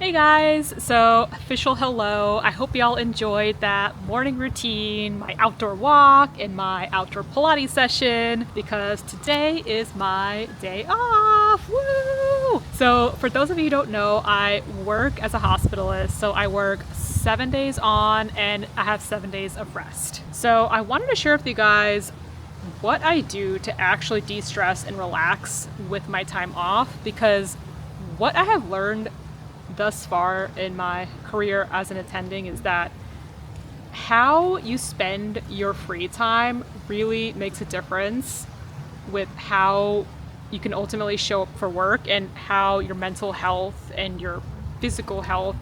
Hey guys, so official hello. I hope y'all enjoyed that morning routine, my outdoor walk, and my outdoor Pilates session because today is my day off. Woo! So for those of you who don't know, I work as a hospitalist, so I work 7 days on and I have 7 days of rest. So I wanted to share with you guys what I do to actually de-stress and relax with my time off, because what I have learned thus far in my career as an attending is that how you spend your free time really makes a difference with how you can ultimately show up for work and how your mental health and your physical health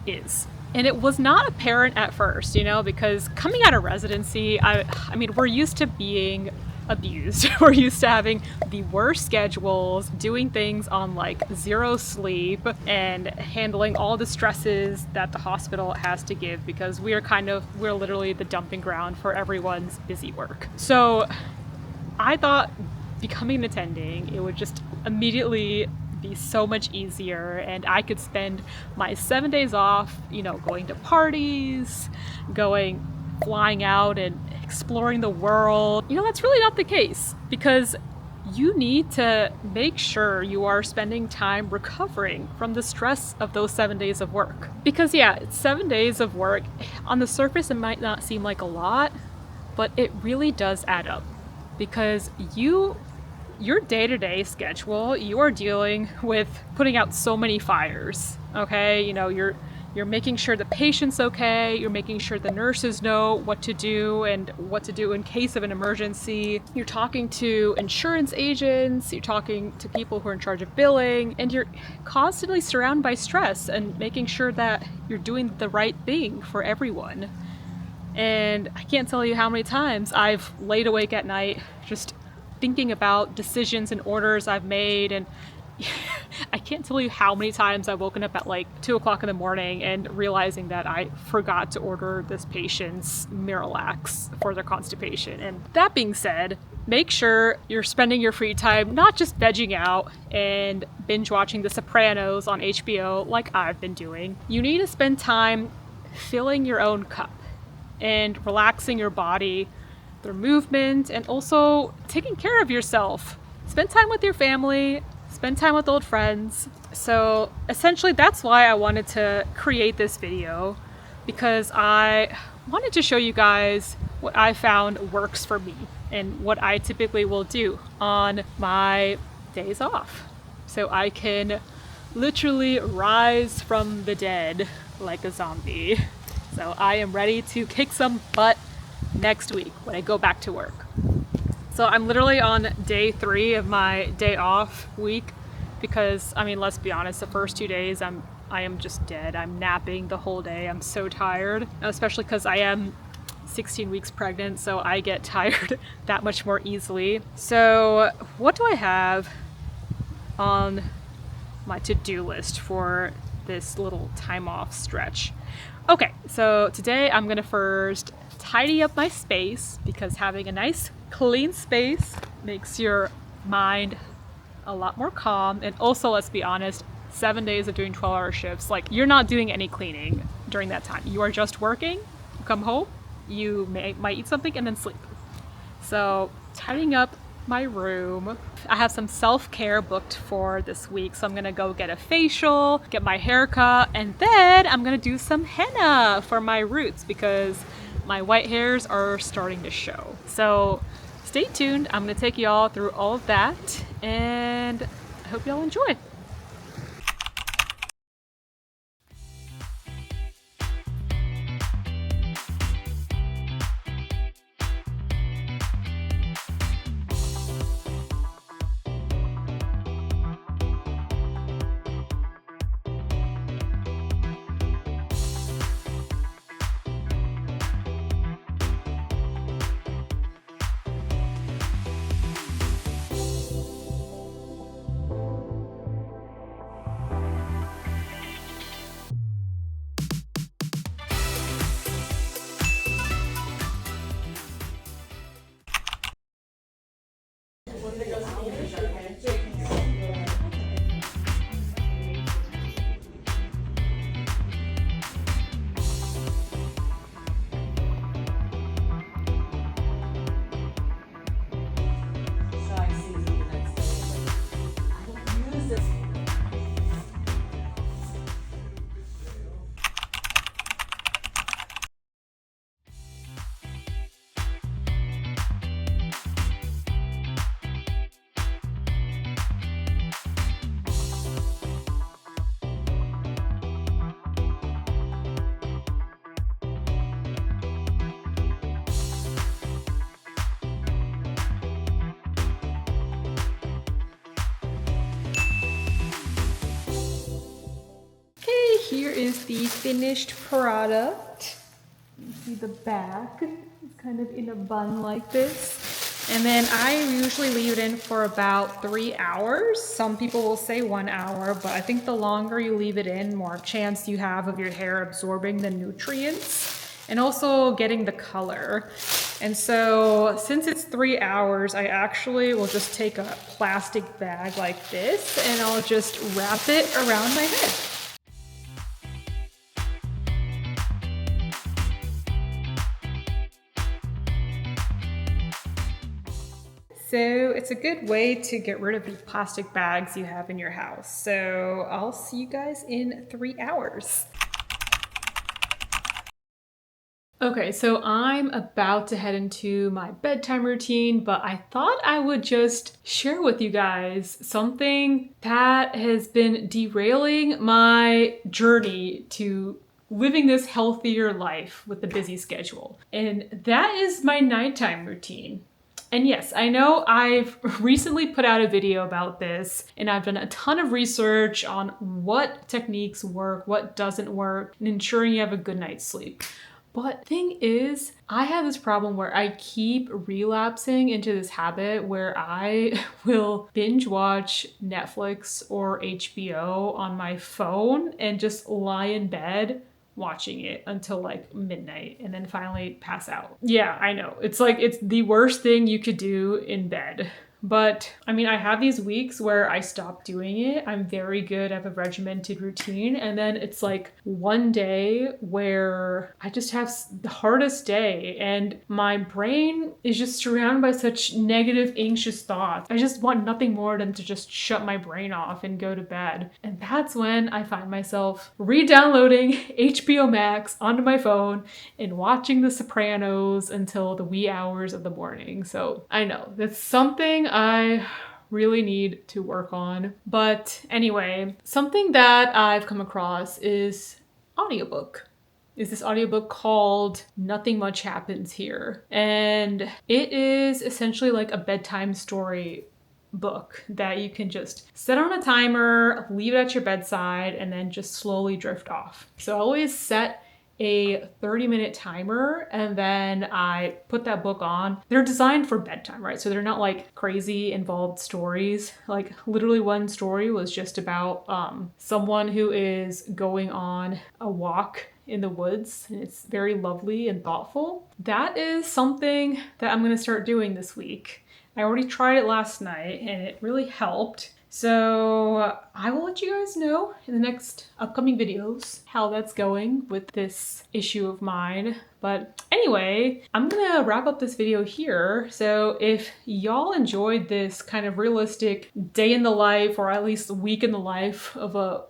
is. And it was not apparent at first, because coming out of residency, I mean, we're used to being abused. We're used to having the worst schedules, doing things on like zero sleep, and handling all the stresses that the hospital has to give because we're literally the dumping ground for everyone's busy work. So I thought becoming an attending, it would just immediately be so much easier and I could spend my 7 days off, going to parties, flying out and exploring the world. That's really not the case because you need to make sure you are spending time recovering from the stress of those 7 days of work. Because it's 7 days of work. On the surface, it might not seem like a lot, but it really does add up because your day-to-day schedule, you are dealing with putting out so many fires, okay? You're making sure the patient's okay, you're making sure the nurses know what to do and what to do in case of an emergency. You're talking to insurance agents, you're talking to people who are in charge of billing, and you're constantly surrounded by stress and making sure that you're doing the right thing for everyone. And I can't tell you how many times I've laid awake at night just thinking about decisions and orders I've made, and I can't tell you how many times I've woken up at like 2 o'clock in the morning and realizing that I forgot to order this patient's Miralax for their constipation. And that being said, make sure you're spending your free time not just vegging out and binge watching The Sopranos on HBO like I've been doing. You need to spend time filling your own cup and relaxing your body through movement and also taking care of yourself. Spend time with your family, spend time with old friends. So essentially that's why I wanted to create this video, because I wanted to show you guys what I found works for me and what I typically will do on my days off. So I can literally rise from the dead like a zombie. So I am ready to kick some butt next week when I go back to work. So I'm literally on day 3 of my day off week because, let's be honest, the first 2 days I am just dead. I'm napping the whole day. I'm so tired, especially because I am 16 weeks pregnant, so I get tired that much more easily. So what do I have on my to-do list for this little time off stretch? Okay, so today I'm gonna first tidy up my space because having a nice clean space makes your mind a lot more calm. And also, let's be honest, 7 days of doing 12-hour shifts, like you're not doing any cleaning during that time. You are just working, you come home, you might eat something and then sleep. So tidying up my room. I have some self-care booked for this week, so I'm gonna go get a facial, get my hair cut, and then I'm gonna do some henna for my roots because my white hairs are starting to show. So stay tuned. I'm going to take y'all through all of that and I hope y'all enjoy. here is the finished product. You see the back, it's kind of in a bun like this. And then I usually leave it in for about 3 hours. Some people will say 1 hour, but I think the longer you leave it in, more chance you have of your hair absorbing the nutrients and also getting the color. And so since it's 3 hours, I actually will just take a plastic bag like this and I'll just wrap it around my head. So it's a good way to get rid of the plastic bags you have in your house. So I'll see you guys in 3 hours. Okay, so I'm about to head into my bedtime routine, but I thought I would just share with you guys something that has been derailing my journey to living this healthier life with a busy schedule. And that is my nighttime routine. And yes, I know I've recently put out a video about this and I've done a ton of research on what techniques work, what doesn't work, and ensuring you have a good night's sleep. But thing is, I have this problem where I keep relapsing into this habit where I will binge watch Netflix or HBO on my phone and just lie in bed watching it until like midnight and then finally pass out. Yeah, I know. It's like, it's the worst thing you could do in bed. But I mean, I have these weeks where I stop doing it. I'm very good. I have a regimented routine. And then it's like one day where I just have the hardest day and my brain is just surrounded by such negative, anxious thoughts. I just want nothing more than to just shut my brain off and go to bed. And that's when I find myself re-downloading HBO Max onto my phone and watching The Sopranos until the wee hours of the morning. So I know that's something I really need to work on. But anyway, something that I've come across is this audiobook called Nothing Much Happens Here. And it is essentially like a bedtime story book that you can just set on a timer, leave it at your bedside, and then just slowly drift off. So I always set a 30-minute timer and then I put that book on. They're designed for bedtime, right? So they're not like crazy involved stories. Like literally one story was just about someone who is going on a walk in the woods and it's very lovely and thoughtful. That is something that I'm going to start doing this week. I already tried it last night and it really helped. So I will let you guys know in the next upcoming videos how that's going with this issue of mine. But anyway, I'm gonna wrap up this video here. So if y'all enjoyed this kind of realistic day in the life, or at least a week in the life of a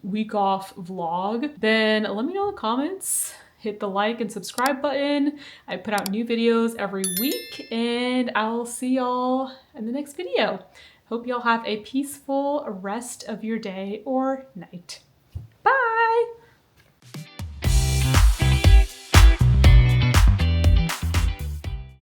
week off vlog, then let me know in the comments. Hit the like and subscribe button. I put out new videos every week and I'll see y'all in the next video. Hope y'all have a peaceful rest of your day or night.